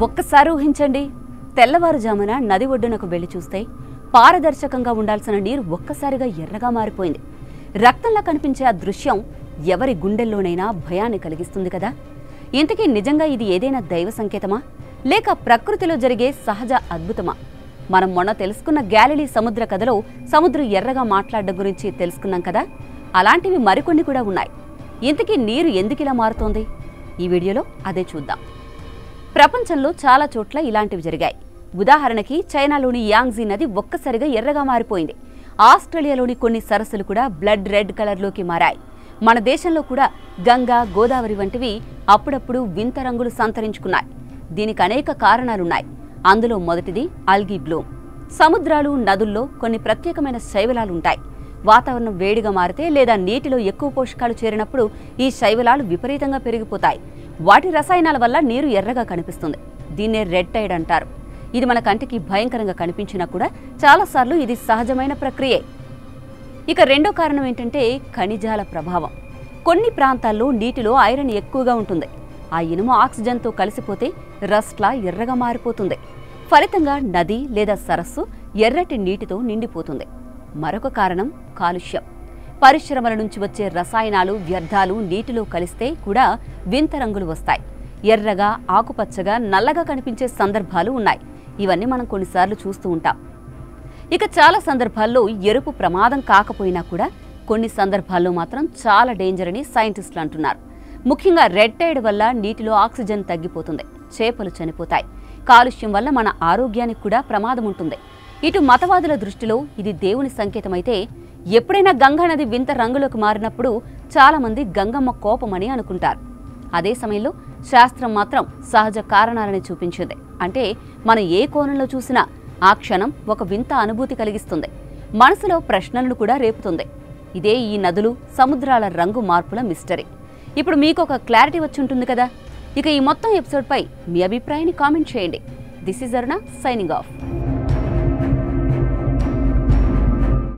ఒక్కసారి ఊహించండి, తెల్లవారుజామున నది ఒడ్డునకు వెళ్లి చూస్తే పారదర్శకంగా ఉండాల్సిన నీరు ఒక్కసారిగా ఎర్రగా మారిపోయింది. రక్తంలా కనిపించే ఆ దృశ్యం ఎవరి గుండెల్లోనైనా భయాన్ని కలిగిస్తుంది కదా. ఇంతకీ నిజంగా ఇది ఏదైనా దైవ సంకేతమా, లేక ప్రకృతిలో జరిగే సహజ అద్భుతమా? మనం మొన్న తెలుసుకున్న గ్యాలిలీ సముద్ర కథలో సముద్రం ఎర్రగా మాట్లాడడం గురించి తెలుసుకున్నాం కదా. అలాంటివి మరికొన్ని కూడా ఉన్నాయి. ఇంతకీ నీరు ఎందుకిలా మారుతోంది? ఈ వీడియోలో అదే చూద్దాం. ప్రపంచంలో చాలా చోట్ల ఇలాంటివి జరిగాయి. ఉదాహరణకి చైనాలోని యాంగ్జీ నది ఒక్కసారిగా ఎర్రగా మారిపోయింది. ఆస్ట్రేలియాలోని కొన్ని సరస్సులు కూడా బ్లడ్ రెడ్ కలర్లోకి మారాయి. మన దేశంలో కూడా గంగా, గోదావరి వంటివి అప్పుడప్పుడు వింత రంగులు సంతరించుకున్నాయి. దీనికి అనేక కారణాలున్నాయి. అందులో మొదటిది ఆల్గీ బ్లూమ్. సముద్రాలు, నదుల్లో కొన్ని ప్రత్యేకమైన శైవలాలుంటాయి. వాతావరణం వేడిగా మారితే లేదా నీటిలో ఎక్కువ పోషకాలు చేరినప్పుడు ఈ శైవలాలు విపరీతంగా పెరిగిపోతాయి. వాటి రసాయనాల వల్ల నీరు ఎర్రగా కనిపిస్తుంది. దీన్నే రెడ్ టైడ్ అంటారు. ఇది మన కంటికి భయంకరంగా కనిపించినా కూడా చాలాసార్లు ఇది సహజమైన ప్రక్రియే. ఇక రెండో కారణం ఏంటంటే ఖనిజాల ప్రభావం. కొన్ని ప్రాంతాల్లో నీటిలో ఐరన్ ఎక్కువగా ఉంటుంది. ఆ ఇనుము ఆక్సిజన్తో కలిసిపోతే రస్ట్లా ఎర్రగా మారిపోతుంది. ఫలితంగా నది లేదా సరస్సు ఎర్రటి నీటితో నిండిపోతుంది. మరొక కారణం కాలుష్యం. పరిశ్రమల నుంచి వచ్చే రసాయనాలు, వ్యర్థాలు నీటిలో కలిస్తే కూడా వింత రంగులు వస్తాయి. ఎర్రగా, ఆకుపచ్చగా, నల్లగా కనిపించే సందర్భాలు ఉన్నాయి. ఇవన్నీ మనం కొన్నిసార్లు చూస్తూ ఉంటాం. ఇక చాలా సందర్భాల్లో ఎరుపు ప్రమాదం కాకపోయినా కూడా కొన్ని సందర్భాల్లో మాత్రం చాలా డేంజర్ అని సైంటిస్టులు అంటున్నారు. ముఖ్యంగా రెడ్ టైడ్ వల్ల నీటిలో ఆక్సిజన్ తగ్గిపోతుంది, చేపలు చనిపోతాయి. కాలుష్యం వల్ల మన ఆరోగ్యానికి కూడా ప్రమాదం ఉంటుంది. ఇటు మతవాదుల దృష్టిలో ఇది దేవుని సంకేతమైతే, ఎప్పుడైనా గంగా నది వింత రంగులోకి మారినప్పుడు చాలా మంది గంగమ్మ కోపమని అనుకుంటారు. అదే సమయంలో శాస్త్రం మాత్రం సహజ కారణాలని చూపించింది. అంటే మనం ఏ కోణంలో చూసినా ఆ క్షణం ఒక వింత అనుభూతి కలిగిస్తుంది. మనసులో ప్రశ్నలను కూడా రేపుతుంది. ఇదే ఈ నదులు, సముద్రాల రంగు మార్పుల మిస్టరీ. ఇప్పుడు మీకు ఒక క్లారిటీ వచ్చి ఉంటుంది కదా. ఇక ఈ మొత్తం ఎపిసోడ్పై మీ అభిప్రాయాన్ని కామెంట్ చేయండి. This is Aruna signing off.